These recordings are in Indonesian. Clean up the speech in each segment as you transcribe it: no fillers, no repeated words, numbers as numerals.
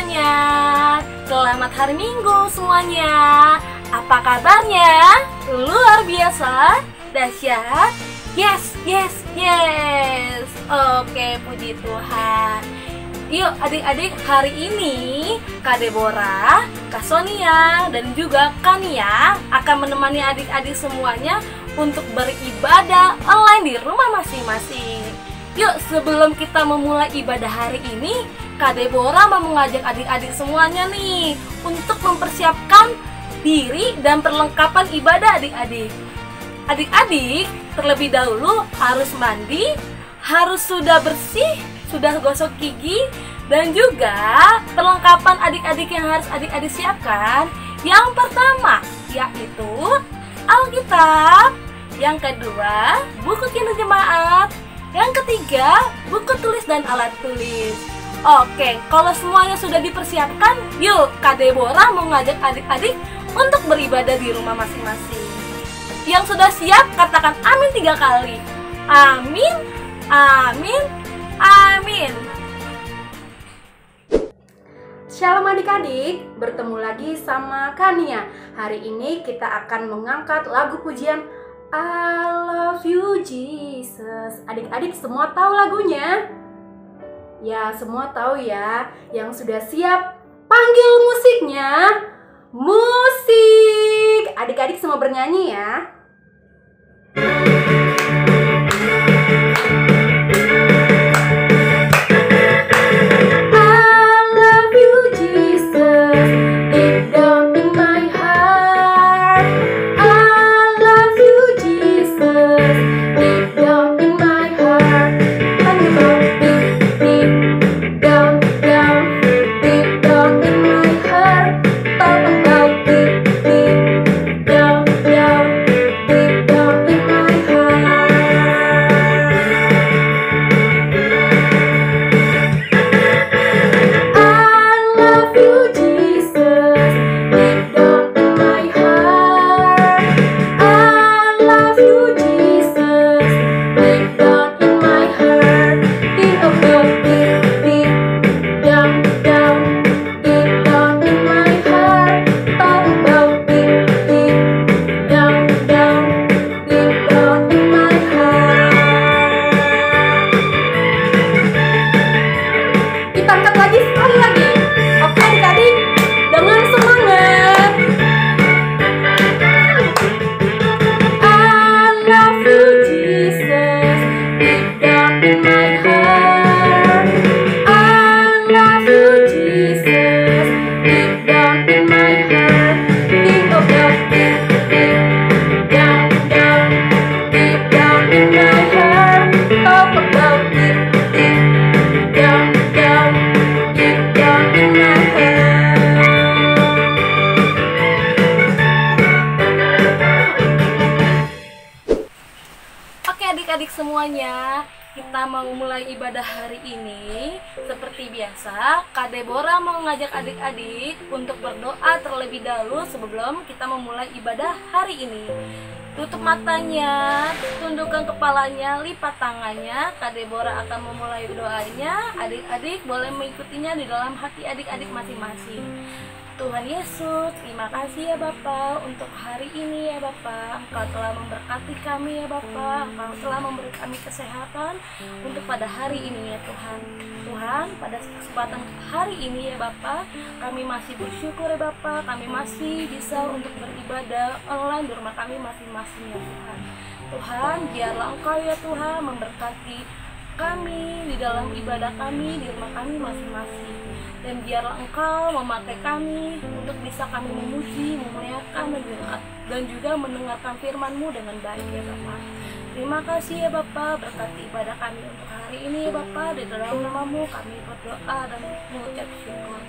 semuanya. Selamat hari Minggu semuanya. Apa kabarnya? Luar biasa? Dahsyat? Yes. Oke, puji Tuhan. Yuk adik-adik, hari ini Kak Deborah, Kak Sonia, dan juga Kak Nia akan menemani adik-adik semuanya untuk beribadah online di rumah masing-masing. Yuk, sebelum kita memulai ibadah hari ini, Kak Deborah mau mengajak adik-adik semuanya nih untuk mempersiapkan diri dan perlengkapan ibadah adik-adik. Adik-adik terlebih dahulu harus mandi, harus sudah bersih, sudah gosok gigi, dan juga perlengkapan adik-adik yang harus adik-adik siapkan. Yang pertama yaitu Alkitab, yang kedua buku Kinur Jemaat, yang ketiga buku tulis dan alat tulis. Oke, kalau semuanya sudah dipersiapkan, yuk Kak Deborah mau ngajak adik-adik untuk beribadah di rumah masing-masing. Yang sudah siap katakan amin 3 kali. Amin, amin, amin. Shalom adik-adik, bertemu lagi sama Kak Nia. Hari ini kita akan mengangkat lagu pujian I Love You Jesus. Adik-adik semua tahu lagunya? Ya, semua tahu ya. Yang sudah siap, panggil musiknya. Musik. Adik-adik semua bernyanyi ya. Adik-adik semuanya, kita mau mulai ibadah hari ini. Seperti biasa, Kak Deborah mau ngajak adik-adik untuk berdoa terlebih dahulu sebelum kita memulai ibadah hari ini. Tutup matanya, tundukkan kepalanya, lipat tangannya. Kak Deborah akan memulai doanya. Adik-adik boleh mengikutinya di dalam hati adik-adik masing-masing. Tuhan Yesus, terima kasih ya Bapa untuk hari ini ya Bapa. Engkau telah memberkati kami ya Bapa. Engkau telah memberi kami kesehatan untuk pada hari ini ya Tuhan. Tuhan, pada kesempatan hari ini ya Bapa, kami masih bersyukur ya Bapa. Kami masih bisa untuk beribadah online di rumah kami masing-masing ya Tuhan. Tuhan, biarlah Engkau ya Tuhan memberkati kami di dalam ibadah kami di rumah kami masing-masing. Dan biarlah Engkau memakai kami untuk bisa kami memuji, memuliakan, dan juga mendengarkan firman-Mu dengan baik ya Bapa. Terima kasih ya Bapa, berkati ibadah kami untuk hari ini ya Bapa. Di dalam nama-Mu kami berdoa dan mengucap syukur.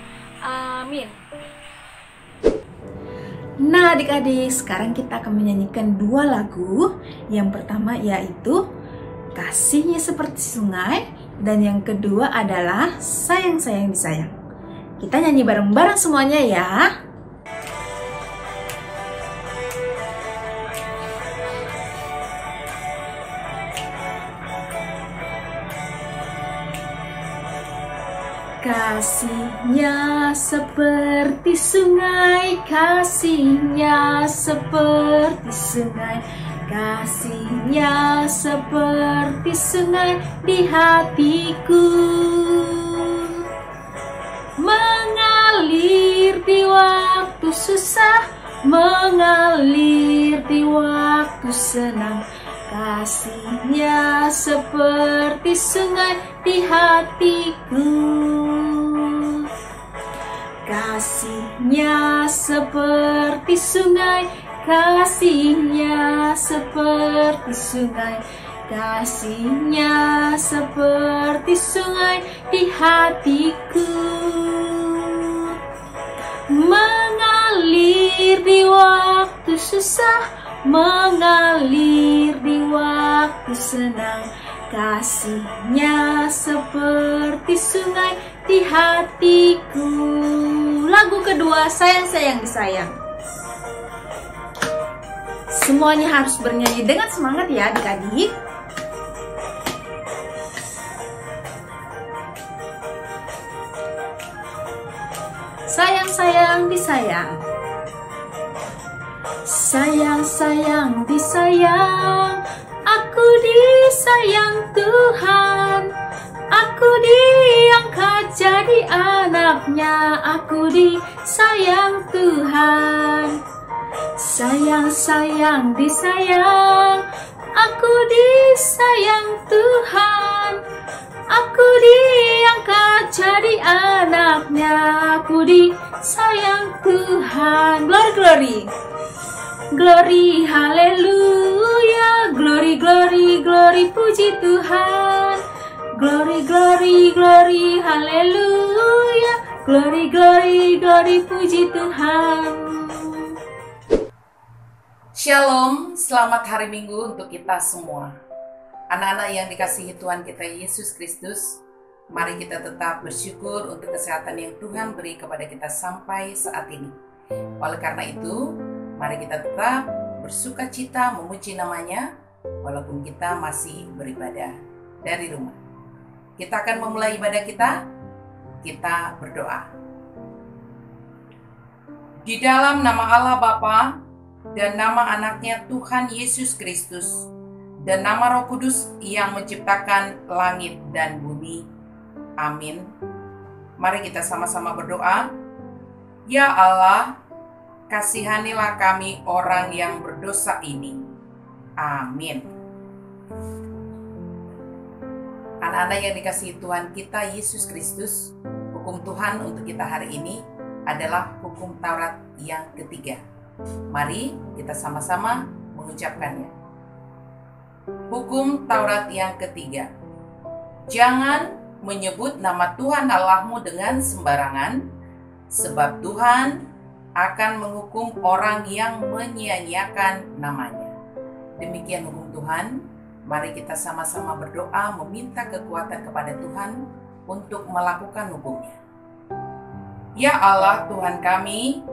Amin. Nah adik-adik, sekarang kita akan menyanyikan 2 lagu. Yang pertama yaitu Kasihnya Seperti Sungai, dan yang kedua adalah Sayang-sayang disayang. Kita nyanyi bareng-bareng semuanya ya. Kasihnya seperti sungai, kasihnya seperti sungai, kasihnya seperti sungai di hatiku. Mengalir di waktu susah, mengalir di waktu senang, kasihnya seperti sungai di hatiku. Kasihnya seperti sungai, kasihnya seperti sungai, kasihnya seperti sungai di hatiku. Mengalir di waktu susah, mengalir di waktu senang, kasihnya seperti sungai di hatiku. Lagu kedua, sayang-sayang disayang. Semuanya harus bernyanyi dengan semangat ya adik-adik. Sayang-sayang disayang. Sayang-sayang disayang, aku disayang Tuhan. Aku diangkat jadi anaknya, aku disayang Tuhan. Sayang-sayang disayang, aku disayang Tuhan. Aku diangkat jadi anaknya, aku disayang Tuhan. Glory, glory. Glory, haleluya. Glory, glory, glory, puji Tuhan. Glory, glory, glory, haleluya. Glory, glory, glory, puji Tuhan. Shalom, selamat hari Minggu untuk kita semua. Anak-anak yang dikasihi Tuhan kita Yesus Kristus, mari kita tetap bersyukur untuk kesehatan yang Tuhan beri kepada kita sampai saat ini. Oleh karena itu, mari kita tetap bersuka cita memuji namanya, walaupun kita masih beribadah dari rumah. Kita akan memulai ibadah kita berdoa. Di dalam nama Allah Bapa dan nama anaknya Tuhan Yesus Kristus, dan nama Roh Kudus yang menciptakan langit dan bumi. Amin. Mari kita sama-sama berdoa. Ya Allah, kasihanilah kami orang yang berdosa ini. Amin. Anak-anak yang dikasihi Tuhan kita Yesus Kristus, hukum Tuhan untuk kita hari ini adalah hukum Taurat yang ketiga. Mari kita sama-sama mengucapkannya. Hukum Taurat yang ketiga. Jangan menyebut nama Tuhan Allahmu dengan sembarangan, sebab Tuhan akan menghukum orang yang menyia-nyiakan namanya. Demikian hukum Tuhan. Mari kita sama-sama berdoa meminta kekuatan kepada Tuhan untuk melakukan hukumnya. Ya Allah Tuhan kami,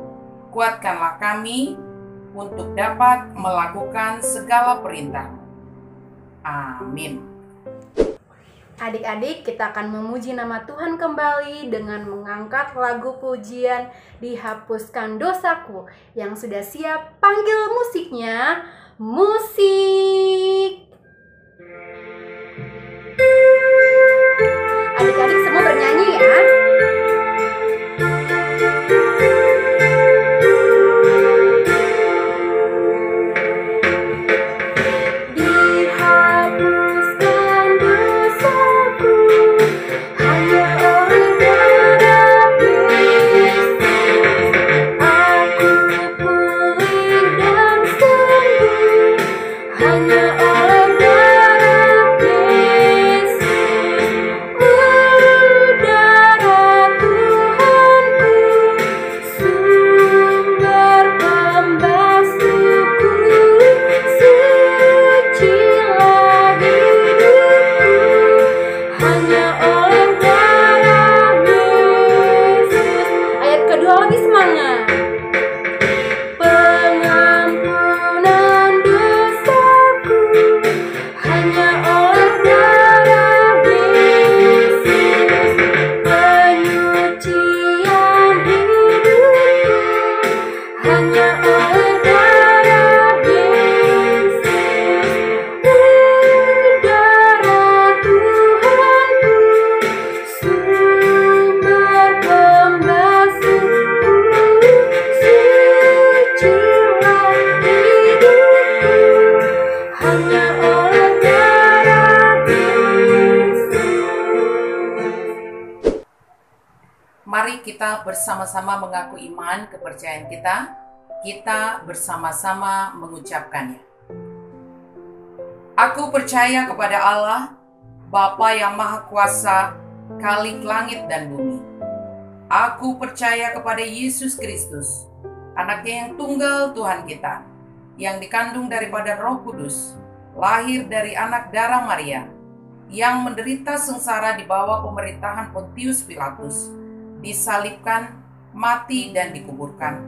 kuatkanlah kami untuk dapat melakukan segala perintah. Amin. Adik-adik, kita akan memuji nama Tuhan kembali dengan mengangkat lagu pujian Dihapuskan Dosaku. Yang sudah siap, panggil musiknya. Musik. Adik-adik semua bernyanyi ya. kita bersama-sama mengaku iman kepercayaan kita bersama-sama mengucapkannya. Aku percaya kepada Allah, Bapa yang Maha Kuasa, Khalik langit dan bumi. Aku percaya kepada Yesus Kristus, Anaknya yang tunggal Tuhan kita, yang dikandung daripada Roh Kudus, lahir dari anak darah Maria, yang menderita sengsara di bawah pemerintahan Pontius Pilatus, disalibkan, mati dan dikuburkan,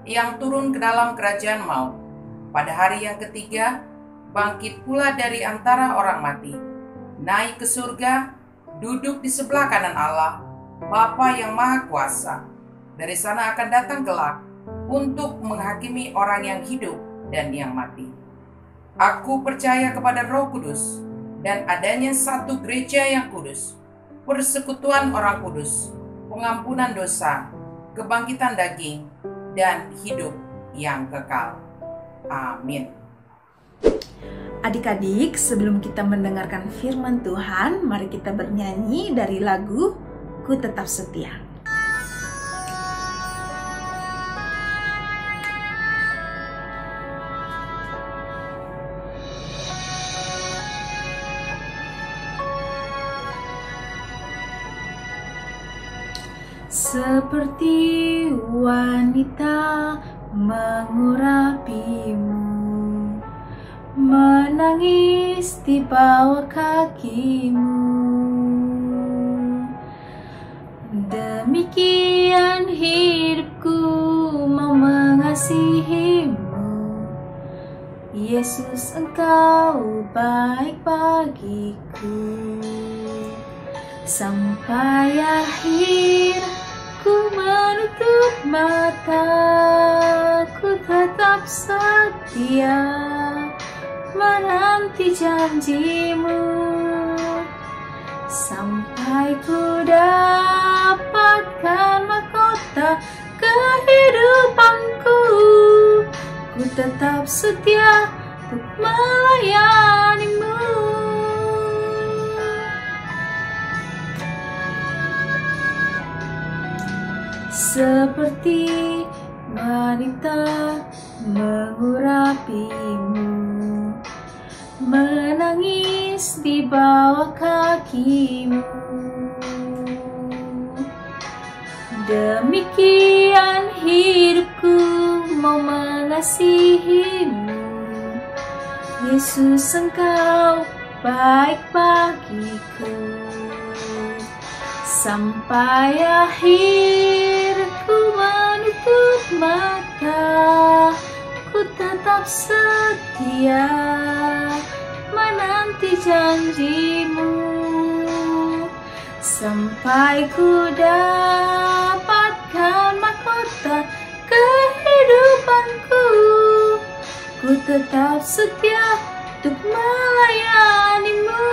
yang turun ke dalam kerajaan maut. Pada hari yang ketiga, bangkit pula dari antara orang mati, naik ke surga, duduk di sebelah kanan Allah, Bapa yang Maha Kuasa. Dari sana akan datang kelak untuk menghakimi orang yang hidup dan yang mati. Aku percaya kepada Roh Kudus dan adanya satu gereja yang kudus, persekutuan orang kudus, pengampunan dosa, kebangkitan daging, dan hidup yang kekal. Amin. Adik-adik, sebelum kita mendengarkan firman Tuhan, mari kita bernyanyi dari lagu Ku Tetap Setia. Seperti wanita mengurapimu, menangis di bawah kakimu. Demikian hidupku mau mengasihimu. Yesus, Engkau baik bagiku. Sampai akhir ku menutup mata, ku tetap setia menanti janjimu, sampai ku dapatkan mahkota kehidupanku. Ku tetap setia untuk melayanimu. Seperti wanita mengurapimu, menangis di bawah kakimu. Demikian hidupku mau mengasihimu. Yesus, Engkau baik bagiku. Sampai akhir ku menutup mata, ku tetap setia menanti janjimu, sampai ku dapatkan mahkota kehidupanku. Ku tetap setia untuk melayanimu.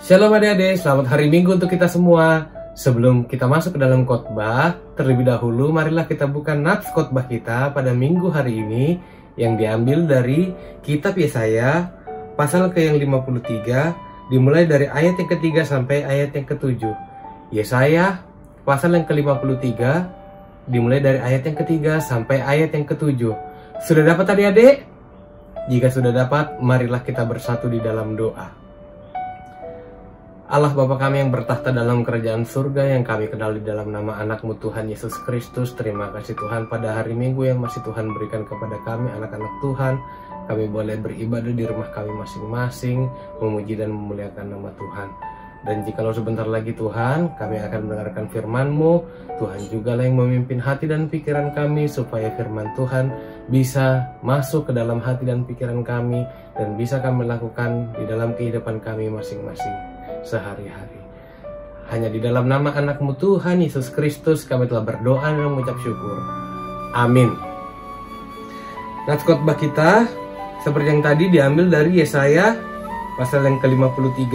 Shalom adik-adik, selamat hari Minggu untuk kita semua. Sebelum kita masuk ke dalam khotbah, terlebih dahulu marilah kita buka nats khotbah kita pada minggu hari ini yang diambil dari kitab Yesaya pasal ke yang 53, dimulai dari ayat yang ketiga sampai ayat yang ketujuh. Yesaya pasal yang ke-53, dimulai dari ayat yang ketiga sampai ayat yang ketujuh. Sudah dapat adik-adik? Jika sudah dapat, marilah kita bersatu di dalam doa. Allah Bapa kami yang bertahta dalam kerajaan surga, yang kami kenal di dalam nama anak-Mu Tuhan Yesus Kristus. Terima kasih Tuhan pada hari Minggu yang masih Tuhan berikan kepada kami anak-anak Tuhan. Kami boleh beribadah di rumah kami masing-masing, memuji dan memuliakan nama Tuhan. Dan jikalau sebentar lagi Tuhan, kami akan mendengarkan firman-Mu. Tuhan jugalah yang memimpin hati dan pikiran kami, supaya firman Tuhan bisa masuk ke dalam hati dan pikiran kami, dan bisa kami lakukan di dalam kehidupan kami masing-masing sehari-hari. Hanya di dalam nama anak-Mu Tuhan Yesus Kristus kami telah berdoa dan mengucap syukur. Amin. Nats khotbah kita seperti yang tadi diambil dari Yesaya pasal yang ke-53,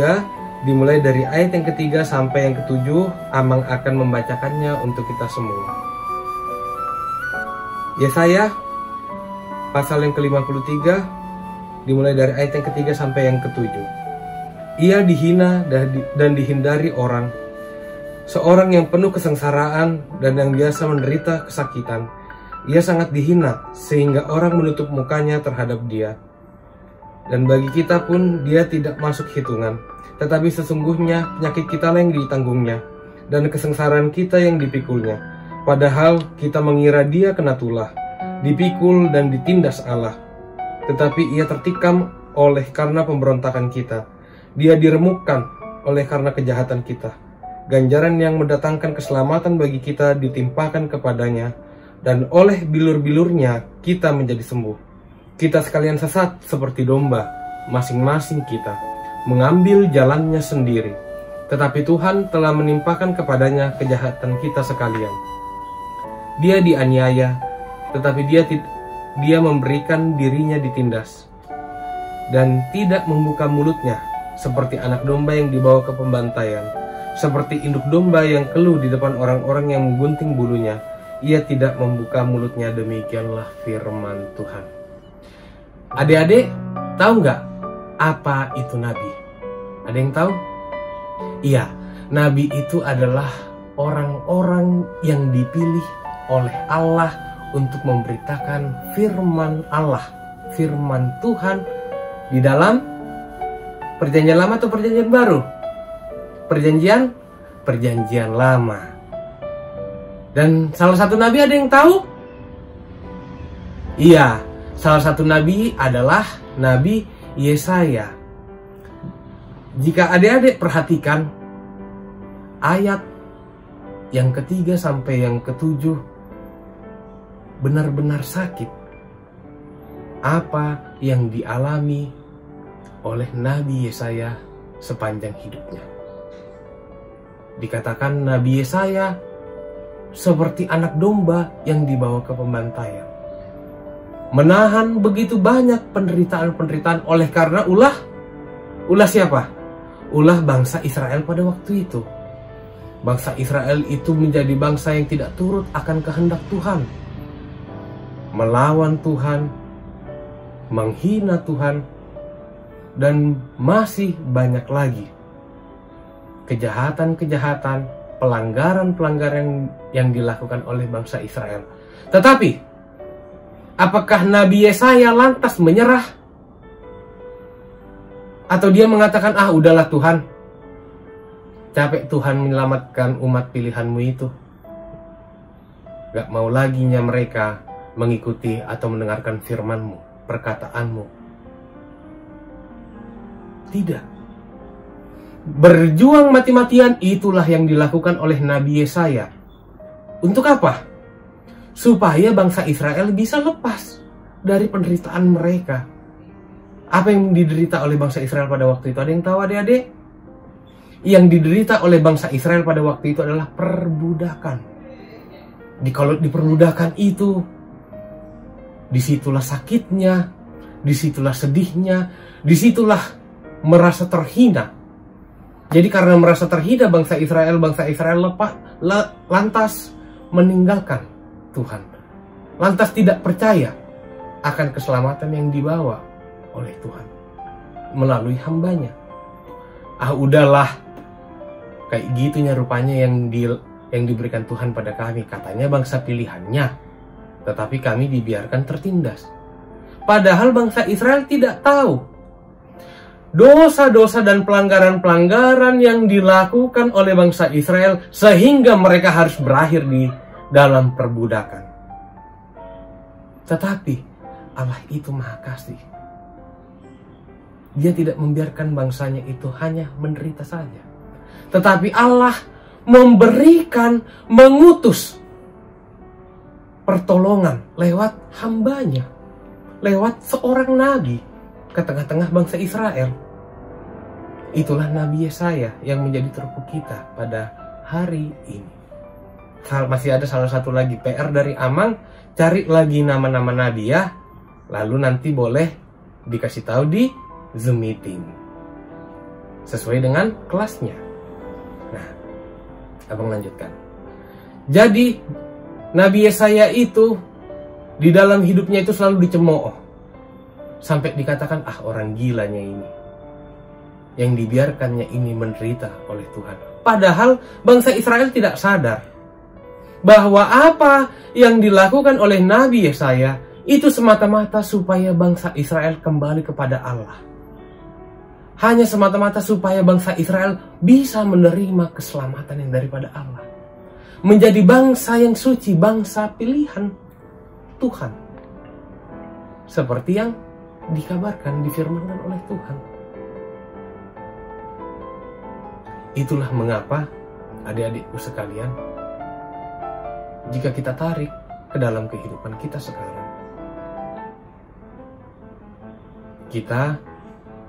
dimulai dari ayat yang ketiga sampai yang ketujuh. Amang akan membacakannya untuk kita semua. Yesaya pasal yang ke-53, dimulai dari ayat yang ketiga sampai yang ketujuh. Ia dihina dan dihindari orang, seorang yang penuh kesengsaraan dan yang biasa menderita kesakitan. Ia sangat dihina sehingga orang menutup mukanya terhadap dia. Dan bagi kita pun dia tidak masuk hitungan, tetapi sesungguhnya penyakit kita yang ditanggungnya dan kesengsaraan kita yang dipikulnya. Padahal kita mengira dia kena tulah, dipikul dan ditindas Allah. Tetapi ia tertikam oleh karena pemberontakan kita. Dia diremukkan oleh karena kejahatan kita. Ganjaran yang mendatangkan keselamatan bagi kita ditimpakan kepadanya, dan oleh bilur-bilurnya kita menjadi sembuh. Kita sekalian sesat seperti domba, masing-masing kita mengambil jalannya sendiri. Tetapi Tuhan telah menimpakan kepadanya kejahatan kita sekalian. Dia dianiaya, tetapi dia memberikan dirinya ditindas, dan tidak membuka mulutnya, seperti anak domba yang dibawa ke pembantaian, seperti induk domba yang keluh di depan orang-orang yang menggunting bulunya. Ia tidak membuka mulutnya. Demikianlah firman Tuhan. Adik-adik, tahu nggak apa itu nabi? Ada yang tahu? Iya, nabi itu adalah orang-orang yang dipilih oleh Allah untuk memberitakan firman Allah, firman Tuhan di dalam Perjanjian Lama atau Perjanjian Baru? Perjanjian Lama. Dan salah satu nabi ada yang tahu? Iya, salah satu nabi adalah Nabi Yesaya. Jika adik-adik perhatikan ayat yang ketiga sampai yang ketujuh, benar-benar sakit apa yang dialami oleh Nabi Yesaya sepanjang hidupnya. Dikatakan Nabi Yesaya seperti anak domba yang dibawa ke pembantaian, menahan begitu banyak penderitaan-penderitaan oleh karena ulah siapa? Ulah bangsa Israel pada waktu itu. Bangsa Israel itu menjadi bangsa yang tidak turut akan kehendak Tuhan, melawan Tuhan, menghina Tuhan, dan masih banyak lagi kejahatan-kejahatan, pelanggaran-pelanggaran yang dilakukan oleh bangsa Israel. Tetapi apakah Nabi Yesaya lantas menyerah? Atau dia mengatakan, udahlah Tuhan, capek Tuhan menyelamatkan umat pilihanmu itu, gak mau laginya mereka mengikuti atau mendengarkan firmanmu, perkataanmu. Tidak. Berjuang mati-matian itulah yang dilakukan oleh Nabi Yesaya. Untuk apa? Supaya bangsa Israel bisa lepas dari penderitaan mereka. Apa yang diderita oleh bangsa Israel pada waktu itu? Ada yang tahu, adik-adik? Yang diderita oleh bangsa Israel pada waktu itu adalah perbudakan. Kalau diperbudakan itu, disitulah sakitnya, disitulah sedihnya, disitulah merasa terhina. Jadi karena merasa terhina bangsa Israel lantas meninggalkan Tuhan, lantas tidak percaya akan keselamatan yang dibawa oleh Tuhan melalui hambanya. Udahlah, kayak gitunya rupanya yang diberikan Tuhan pada kami, katanya bangsa pilihannya, tetapi kami dibiarkan tertindas. Padahal bangsa Israel tidak tahu dosa-dosa dan pelanggaran-pelanggaran yang dilakukan oleh bangsa Israel sehingga mereka harus berakhir di dalam perbudakan. Tetapi Allah itu Maha Kasih. Dia tidak membiarkan bangsanya itu hanya menderita saja, tetapi Allah mengutus pertolongan lewat hambanya, lewat seorang nabi ke tengah-tengah bangsa Israel. Itulah Nabi Yesaya yang menjadi terupuk kita pada hari ini. Masih ada salah satu lagi PR dari Amang, cari lagi nama-nama nabi ya. Lalu nanti boleh dikasih tahu di Zoom meeting sesuai dengan kelasnya. Nah, abang lanjutkan. Jadi Nabi Yesaya itu di dalam hidupnya itu selalu dicemooh, sampai dikatakan orang gilanya ini. yang dibiarkannya ini menderita oleh Tuhan. Padahal bangsa Israel tidak sadar bahwa apa yang dilakukan oleh Nabi Yesaya itu semata-mata supaya bangsa Israel kembali kepada Allah. Hanya semata-mata supaya bangsa Israel bisa menerima keselamatan yang daripada Allah. Menjadi bangsa yang suci, bangsa pilihan Tuhan. Seperti yang dikabarkan, difirmankan oleh Tuhan. Itulah mengapa adik-adikku sekalian, jika kita tarik ke dalam kehidupan kita sekarang, kita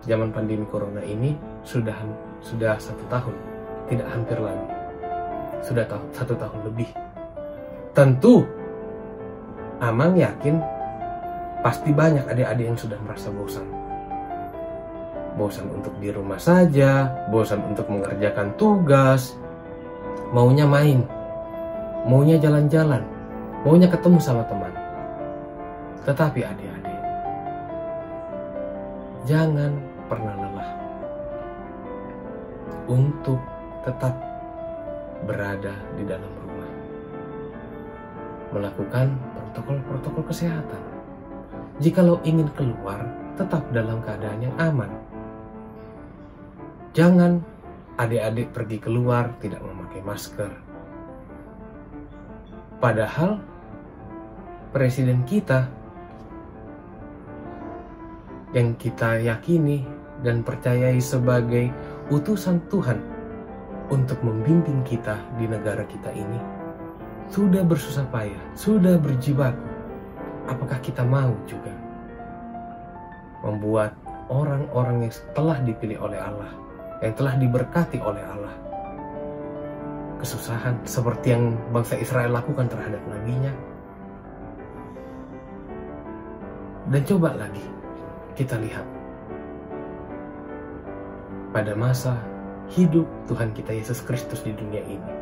zaman pandemi corona ini sudah 1 tahun, tidak hampir lagi, sudah 1 tahun lebih. Tentu Amang yakin pasti banyak adik-adik yang sudah merasa bosan. Bosan untuk di rumah saja, bosan untuk mengerjakan tugas, maunya main, maunya jalan-jalan, maunya ketemu sama teman. Tetapi adik-adik, jangan pernah lelah untuk tetap berada di dalam rumah, melakukan protokol-protokol kesehatan. Jikalau ingin keluar, tetap dalam keadaan yang aman. Jangan adik-adik pergi keluar tidak memakai masker. Padahal presiden kita yang kita yakini dan percayai sebagai utusan Tuhan untuk membimbing kita di negara kita ini sudah bersusah payah, sudah berjibaku. Apakah kita mau juga membuat orang-orang yang telah dipilih oleh Allah, yang telah diberkati oleh Allah, kesusahan seperti yang bangsa Israel lakukan terhadap nabinya? Dan coba lagi kita lihat pada masa hidup Tuhan kita Yesus Kristus di dunia ini.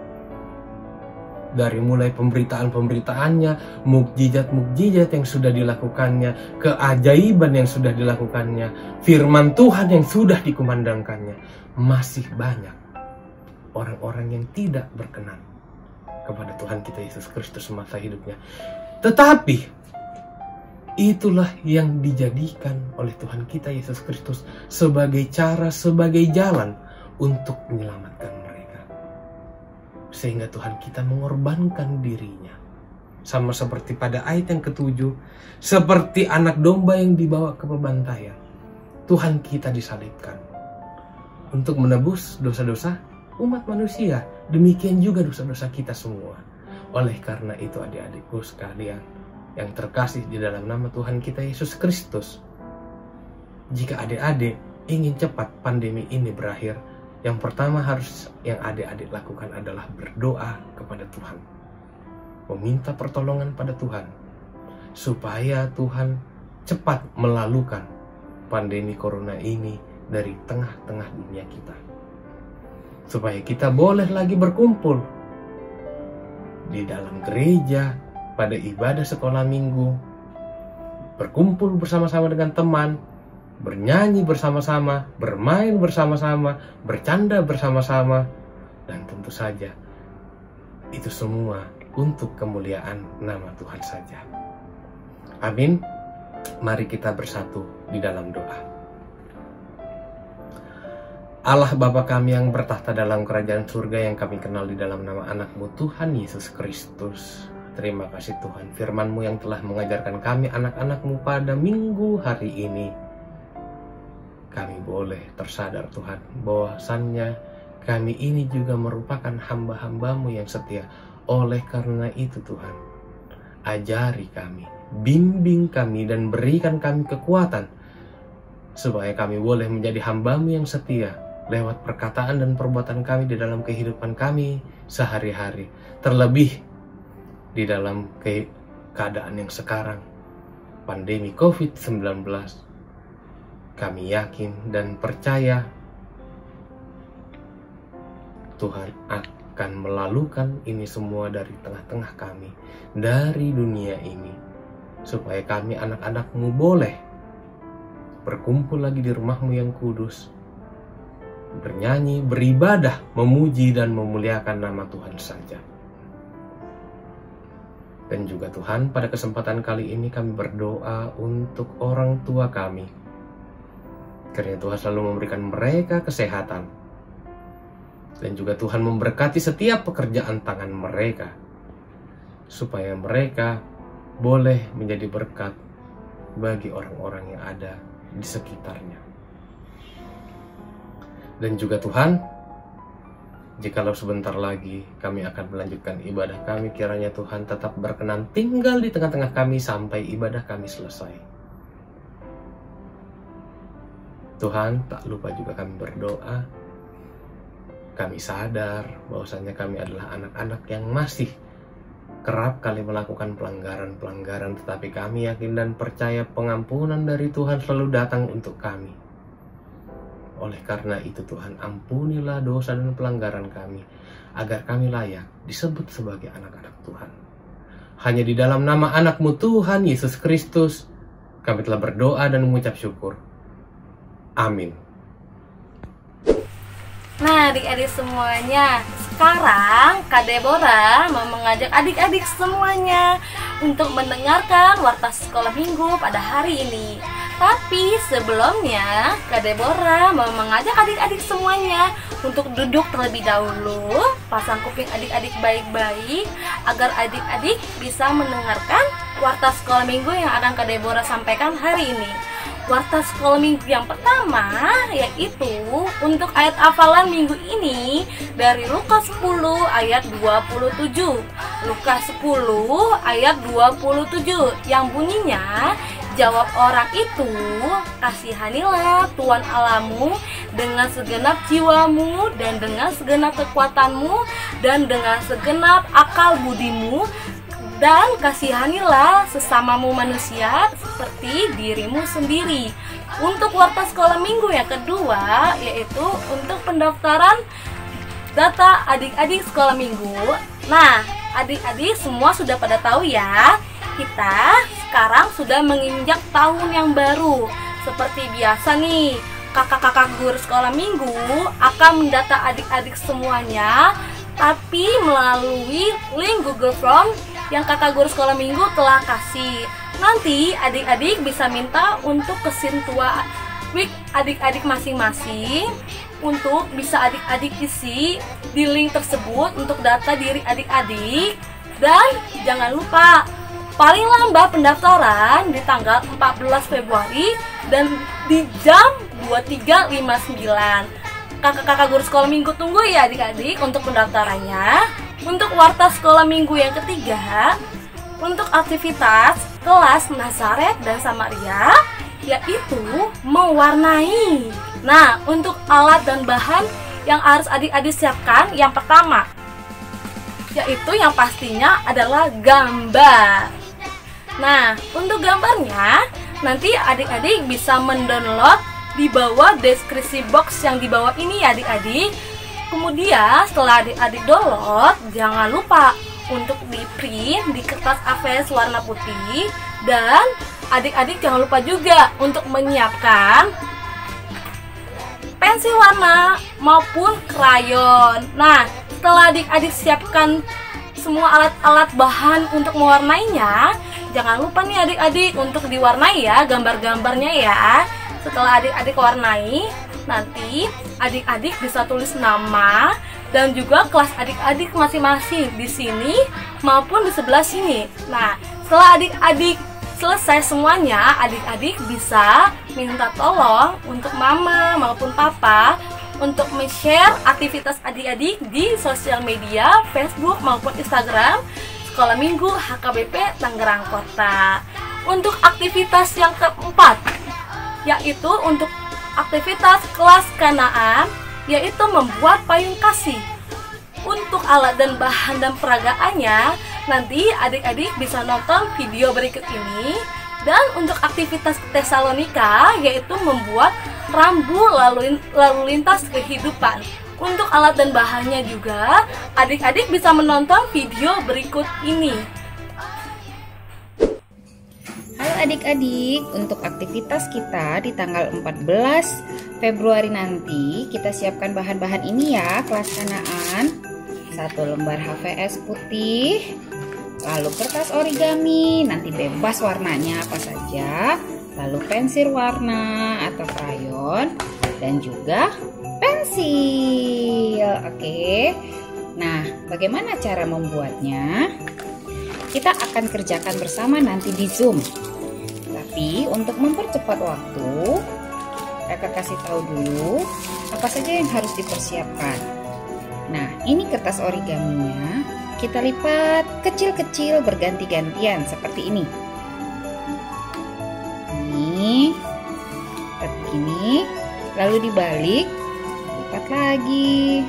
Dari mulai pemberitaan-pemberitaannya, mukjizat-mukjizat yang sudah dilakukannya, keajaiban yang sudah dilakukannya, firman Tuhan yang sudah dikumandangkannya, masih banyak orang-orang yang tidak berkenan kepada Tuhan kita Yesus Kristus semasa hidupnya. Tetapi itulah yang dijadikan oleh Tuhan kita Yesus Kristus sebagai cara, sebagai jalan untuk menyelamatkan mereka. Sehingga Tuhan kita mengorbankan dirinya. Sama seperti pada ayat yang ke-7, seperti anak domba yang dibawa ke pembantaian, Tuhan kita disalibkan untuk menebus dosa-dosa umat manusia. Demikian juga dosa-dosa kita semua. Oleh karena itu adik-adikku sekalian yang terkasih di dalam nama Tuhan kita Yesus Kristus, jika adik-adik ingin cepat pandemi ini berakhir, yang pertama harus yang adik-adik lakukan adalah berdoa kepada Tuhan, meminta pertolongan pada Tuhan supaya Tuhan cepat melalukan pandemi corona ini dari tengah-tengah dunia kita, supaya kita boleh lagi berkumpul di dalam gereja pada ibadah sekolah minggu, berkumpul bersama-sama dengan teman, bernyanyi bersama-sama, bermain bersama-sama, bercanda bersama-sama, dan tentu saja itu semua untuk kemuliaan nama Tuhan saja. Amin. Mari kita bersatu di dalam doa. Allah Bapa kami yang bertahta dalam kerajaan surga, yang kami kenal di dalam nama anak-Mu Tuhan Yesus Kristus. Terima kasih Tuhan, firman-Mu yang telah mengajarkan kami anak-anak-Mu pada minggu hari ini. Kami boleh tersadar Tuhan, bahwasannya kami ini juga merupakan hamba-hamba-Mu yang setia. Oleh karena itu Tuhan, ajari kami, bimbing kami, dan berikan kami kekuatan supaya kami boleh menjadi hamba-Mu yang setia lewat perkataan dan perbuatan kami di dalam kehidupan kami sehari-hari. Terlebih di dalam keadaan yang sekarang, pandemi COVID-19, kami yakin dan percaya Tuhan akan melalukan ini semua dari tengah-tengah kami, dari dunia ini, supaya kami anak-anak-Mu boleh berkumpul lagi di rumah-Mu yang kudus, bernyanyi, beribadah, memuji dan memuliakan nama Tuhan saja. Dan juga Tuhan, pada kesempatan kali ini kami berdoa untuk orang tua kami. Kiranya Tuhan selalu memberikan mereka kesehatan. Dan juga Tuhan memberkati setiap pekerjaan tangan mereka, supaya mereka boleh menjadi berkat bagi orang-orang yang ada di sekitarnya. Dan juga Tuhan, jikalau sebentar lagi kami akan melanjutkan ibadah kami, kiranya Tuhan tetap berkenan tinggal di tengah-tengah kami sampai ibadah kami selesai. Tuhan, tak lupa juga kami berdoa. Kami sadar bahwasannya kami adalah anak-anak yang masih kerap kali melakukan pelanggaran-pelanggaran, tetapi kami yakin dan percaya pengampunan dari Tuhan selalu datang untuk kami. Oleh karena itu Tuhan, ampunilah dosa dan pelanggaran kami, agar kami layak disebut sebagai anak-anak Tuhan. Hanya di dalam nama anak-Mu Tuhan Yesus Kristus, kami telah berdoa dan mengucap syukur. Amin. Nah, adik-adik semuanya, sekarang Kak Deborah mau mengajak adik-adik semuanya untuk mendengarkan warta sekolah minggu pada hari ini. Tapi sebelumnya, Kak Deborah mau mengajak adik-adik semuanya untuk duduk terlebih dahulu, pasang kuping adik-adik baik-baik, agar adik-adik bisa mendengarkan warta sekolah minggu yang akan Kak Deborah sampaikan hari ini. Warta sekolah minggu yang pertama yaitu untuk ayat hafalan minggu ini dari Lukas 10 ayat 27. Lukas 10 ayat 27 yang bunyinya, jawab orang itu, kasihanilah Tuhan Allahmu dengan segenap jiwamu dan dengan segenap kekuatanmu dan dengan segenap akal budimu, dan kasihanilah sesamamu manusia seperti dirimu sendiri. Untuk warta sekolah minggu yang kedua yaitu untuk pendaftaran data adik-adik sekolah minggu. Nah, adik-adik semua sudah pada tahu ya, kita sekarang sudah menginjak tahun yang baru. Seperti biasa nih, kakak-kakak guru sekolah minggu akan mendata adik-adik semuanya, tapi melalui link Google Form yang kakak guru sekolah minggu telah kasih. Nanti adik-adik bisa minta untuk kesintua week adik-adik masing-masing, untuk bisa adik-adik isi di link tersebut untuk data diri adik-adik. Dan jangan lupa, paling lambat pendaftaran di tanggal 14 Februari dan di jam 23.59. Kakak-kakak guru sekolah minggu tunggu ya adik-adik untuk pendaftarannya. Untuk warta sekolah minggu yang ketiga, untuk aktivitas kelas Nazaret dan Samaria, yaitu mewarnai. Nah, untuk alat dan bahan yang harus adik-adik siapkan, yang pertama yaitu yang pastinya adalah gambar. Nah, untuk gambarnya nanti adik-adik bisa mendownload di bawah deskripsi box yang di bawah ini ya adik-adik. Kemudian setelah adik-adik download, jangan lupa untuk di print di kertas A4 warna putih. Dan adik-adik jangan lupa juga untuk menyiapkan pensil warna maupun krayon. Nah, setelah adik-adik siapkan semua alat-alat bahan untuk mewarnainya, jangan lupa nih adik-adik untuk diwarnai ya gambar-gambarnya ya. Setelah adik-adik warnai, nanti adik-adik bisa tulis nama dan juga kelas adik-adik masing-masing di sini maupun di sebelah sini. Nah, setelah adik-adik selesai semuanya, adik-adik bisa minta tolong untuk mama maupun papa untuk men-share aktivitas adik-adik di sosial media Facebook maupun Instagram Sekolah Minggu HKBP Tangerang Kota. Untuk aktivitas yang keempat, yaitu untuk aktivitas kelas Kanaan, yaitu membuat payung kasih. Untuk alat dan bahan dan peragaannya, nanti adik-adik bisa nonton video berikut ini. Dan untuk aktivitas Tesalonika, yaitu membuat rambu lalu lintas kehidupan. Untuk alat dan bahannya juga, adik-adik bisa menonton video berikut ini. Hai adik-adik, untuk aktivitas kita di tanggal 14 Februari nanti kita siapkan bahan-bahan ini ya, kelas Kanaan. 1 lembar HVS putih, lalu kertas origami, nanti bebas warnanya apa saja, lalu pensil warna atau krayon, dan juga pensil. Oke. Nah, bagaimana cara membuatnya? Kita akan kerjakan bersama nanti di Zoom. Tapi untuk mempercepat waktu, Kakak kasih tahu dulu apa saja yang harus dipersiapkan. Nah, ini kertas origaminya. Kita lipat kecil-kecil berganti-gantian seperti ini. Ini, lipat begini, lalu dibalik, lipat lagi.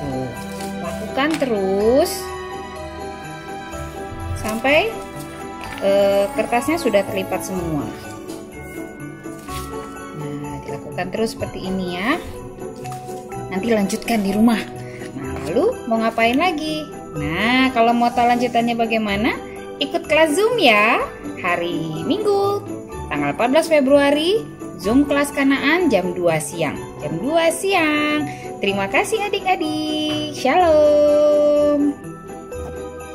Tuh, lakukan terus sampai kertasnya sudah terlipat semua. Nah, dilakukan terus seperti ini ya. Nanti lanjutkan di rumah. Nah, lalu mau ngapain lagi? Nah, kalau mau tahu lanjutannya bagaimana? Ikut kelas Zoom ya. Hari Minggu, tanggal 14 Februari, Zoom kelas Kanaan jam 2 siang. Jam 2 siang. Terima kasih adik-adik. Shalom.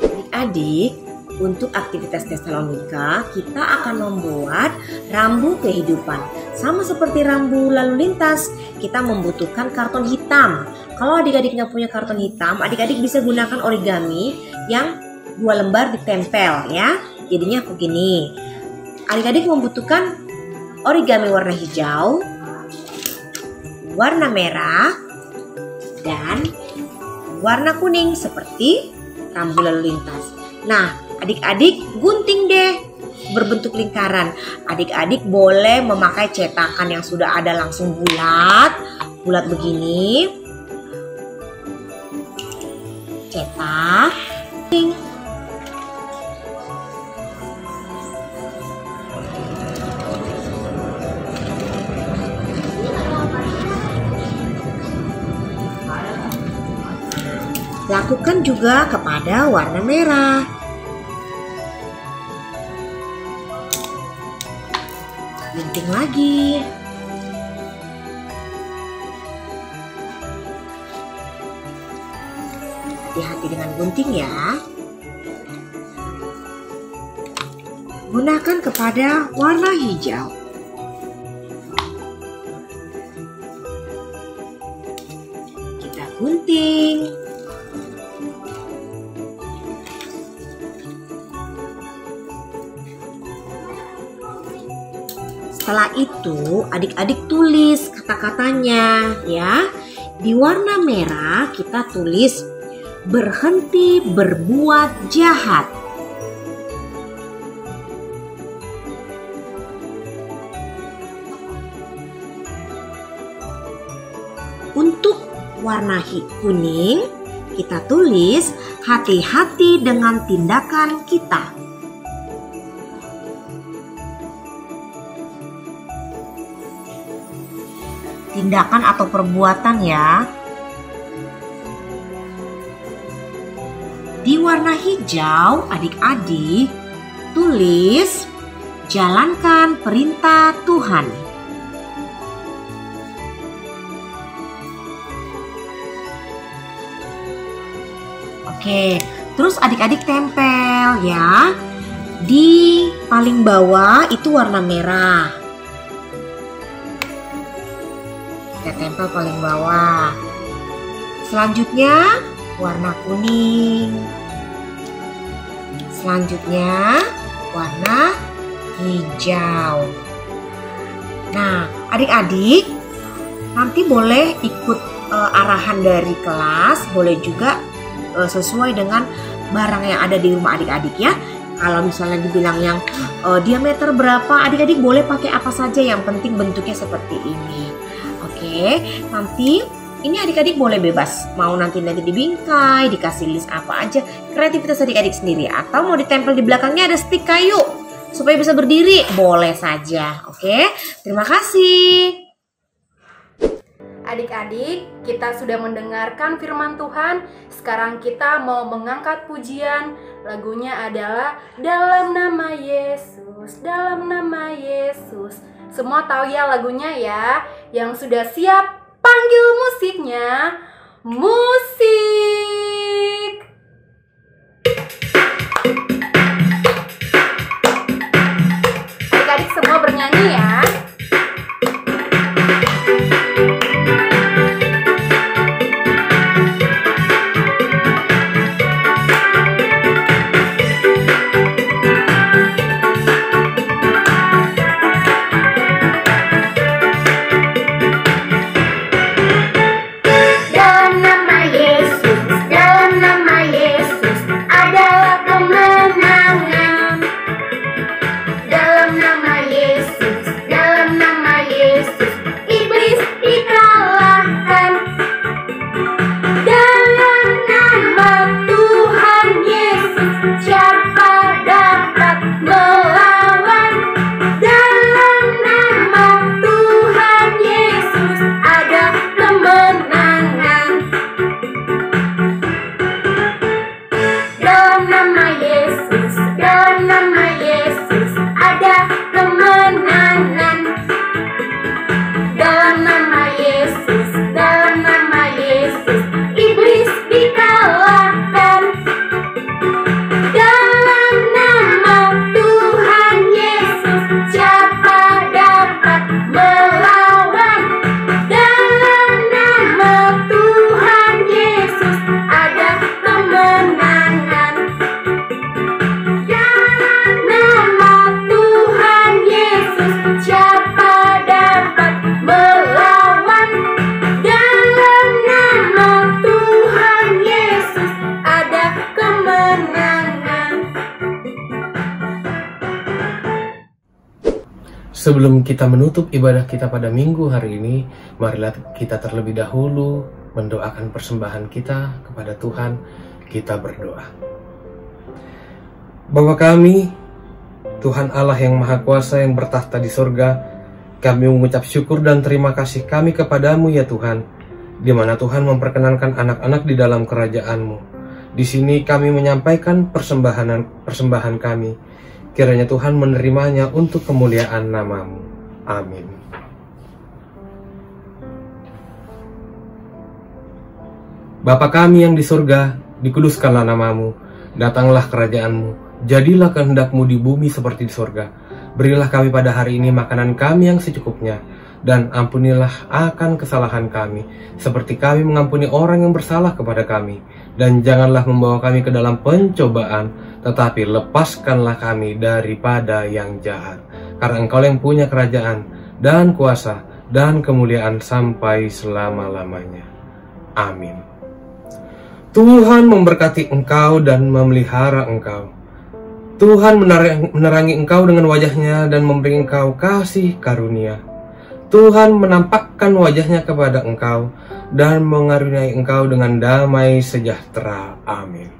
Adik-adik, untuk aktivitas Tesalonika, kita akan membuat rambu kehidupan. Sama seperti rambu lalu lintas, kita membutuhkan karton hitam. Kalau adik-adik nggak punya karton hitam, adik-adik bisa gunakan origami yang 2 lembar ditempel ya. Jadinya begini. Adik-adik membutuhkan origami warna hijau, warna merah, dan warna kuning seperti rambu lalu lintas. Nah, adik-adik gunting deh berbentuk lingkaran. Adik-adik boleh memakai cetakan yang sudah ada langsung bulat begini. Cetak. Lakukan juga kepada warna merah. Gunting lagi. Hati-hati dengan gunting ya. Gunakan kepada warna hijau. Kita gunting. Setelah itu, adik-adik tulis kata-katanya ya. Di warna merah kita tulis berhenti berbuat jahat. Untuk warna kuning kita tulis hati-hati dengan tindakan kita. Tindakan atau perbuatan ya. Di warna hijau, adik-adik tulis jalankan perintah Tuhan. Oke, terus adik-adik tempel ya. Di paling bawah itu warna merah. Kita tempel paling bawah. Selanjutnya warna kuning. Selanjutnya warna hijau. Nah, adik-adik nanti boleh ikut arahan dari kelas, boleh juga sesuai dengan barang yang ada di rumah adik-adik ya. Kalau misalnya dibilang yang diameter berapa, adik-adik boleh pakai apa saja, yang penting bentuknya seperti ini. Oke, nanti ini adik-adik boleh bebas. Mau nanti dibingkai, dikasih list apa aja. Kreativitas adik-adik sendiri. Atau mau ditempel di belakangnya ada stik kayu supaya bisa berdiri, boleh saja. Oke, terima kasih. Adik-adik, kita sudah mendengarkan firman Tuhan. Sekarang kita mau mengangkat pujian Lagunya adalah Dalam Nama Yesus, Dalam Nama Yesus. Semua tahu ya lagunya ya? Yang sudah siap panggil musiknya. Musik! Adik-adik semua bernyanyi ya. Sebelum kita menutup ibadah kita pada minggu hari ini, marilah kita terlebih dahulu mendoakan persembahan kita kepada Tuhan. Kita berdoa. Bapa kami, Tuhan Allah yang Maha Kuasa yang bertahta di sorga, kami mengucap syukur dan terima kasih kami kepadamu ya Tuhan, di mana Tuhan memperkenankan anak-anak di dalam kerajaan-Mu. Di sini kami menyampaikan persembahan kami. Kiranya Tuhan menerimanya untuk kemuliaan nama-Mu. Amin. Bapa kami yang di surga, dikuduskanlah nama-Mu, datanglah kerajaan-Mu, jadilah kehendak-Mu di bumi seperti di surga. Berilah kami pada hari ini makanan kami yang secukupnya, dan ampunilah akan kesalahan kami, seperti kami mengampuni orang yang bersalah kepada kami. Dan janganlah membawa kami ke dalam pencobaan, tetapi lepaskanlah kami daripada yang jahat. Karena Engkau yang punya kerajaan, dan kuasa, dan kemuliaan sampai selama-lamanya. Amin. Tuhan memberkati engkau dan memelihara engkau. Tuhan menerangi engkau dengan wajahnya dan memberi engkau kasih karunia. Tuhan menampakkan wajahnya kepada engkau dan mengaruniai engkau dengan damai sejahtera. Amin.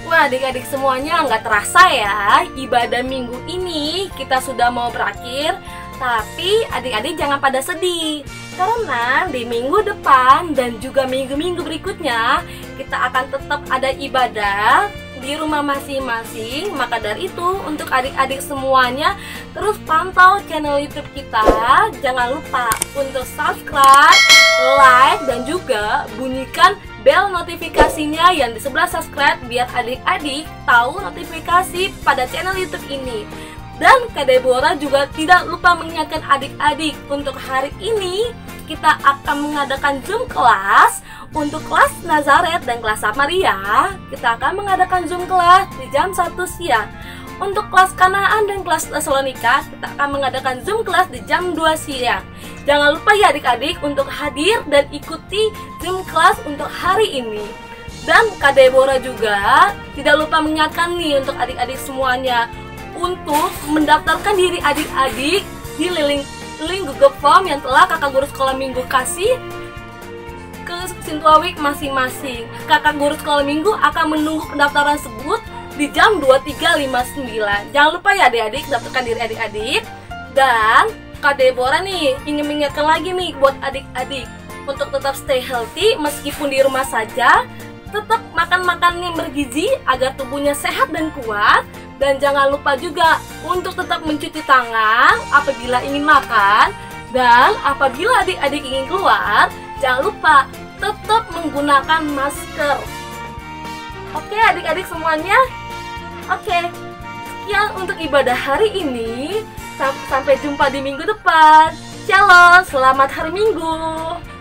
Wah, adik-adik semuanya, nggak terasa ya, ibadah minggu ini kita sudah mau berakhir. Tapi adik-adik jangan pada sedih, karena di minggu depan dan juga minggu-minggu berikutnya kita akan tetap ada ibadah di rumah masing-masing. Maka dari itu, untuk adik-adik semuanya, terus pantau channel YouTube kita. Jangan lupa untuk subscribe, like, dan juga bunyikan bel notifikasinya yang di sebelah subscribe, biar adik-adik tahu notifikasi pada channel YouTube ini. Dan Kak Deborah juga tidak lupa mengingatkan adik-adik, untuk hari ini kita akan mengadakan Zoom kelas untuk kelas Nazaret dan kelas Samaria. Kita akan mengadakan Zoom kelas di jam 1 siang. Untuk kelas Kanaan dan kelas Tesalonika, kita akan mengadakan Zoom kelas di jam 2 siang. Jangan lupa ya adik-adik untuk hadir dan ikuti Zoom kelas untuk hari ini. Dan Kak Deborah juga tidak lupa mengingatkan nih untuk adik-adik semuanya, untuk mendaftarkan diri adik-adik di link Google Form yang telah kakak guru sekolah minggu kasih ke Sintua Week masing-masing. Kakak guru sekolah minggu akan menunggu pendaftaran tersebut di jam 23.59. Jangan lupa ya adik-adik, daftarkan diri adik-adik. Dan Kak Deborah nih ingin mengingatkan lagi nih buat adik-adik untuk tetap stay healthy meskipun di rumah saja. Tetap makan makanan yang bergizi agar tubuhnya sehat dan kuat. Dan jangan lupa juga untuk tetap mencuci tangan apabila ingin makan. Dan apabila adik-adik ingin keluar, jangan lupa tetap menggunakan masker. Oke adik-adik semuanya. Oke, sekian untuk ibadah hari ini. Sampai jumpa di minggu depan. Shalom, selamat hari Minggu.